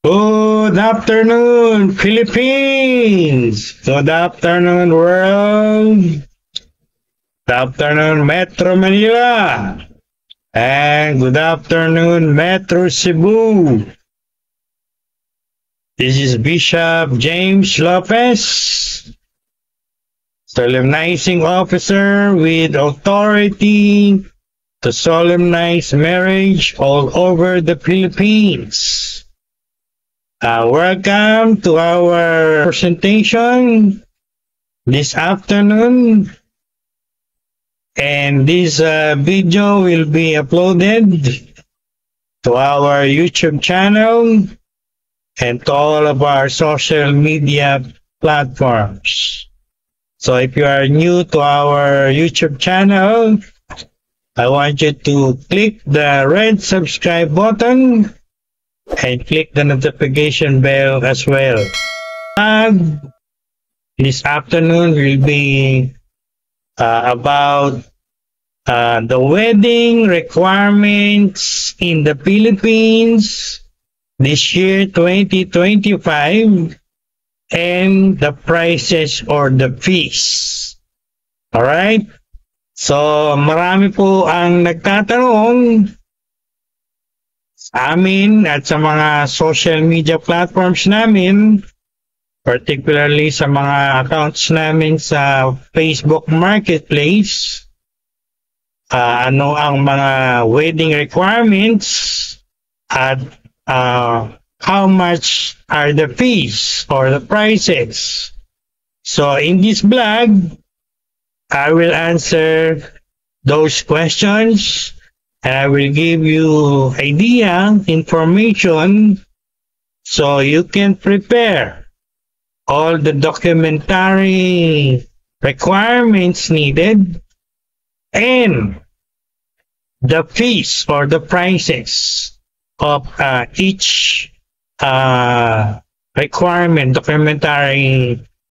Good afternoon, Philippines. Good afternoon, world. Good afternoon, Metro Manila. And good afternoon, Metro Cebu. This is Bishop James Lopez, solemnizing officer with authority to solemnize marriage all over the Philippines. Welcome to our presentation this afternoon, and this video will be uploaded to our YouTube channel and to all of our social media platforms. So if you are new to our YouTube channel, I want you to click the red subscribe button and click the notification bell as well. And this afternoon will be about the wedding requirements in the Philippines this year 2025 and the prices or the fees. Alright? So marami po ang nagtatanong sa amin at sa mga social media platforms namin, particularly sa mga accounts namin sa Facebook Marketplace, ano ang mga wedding requirements at how much are the fees or the prices. So in this vlog, I will answer those questions and I will give you idea, information, so you can prepare all the documentary requirements needed and the fees or the prices of each requirement, documentary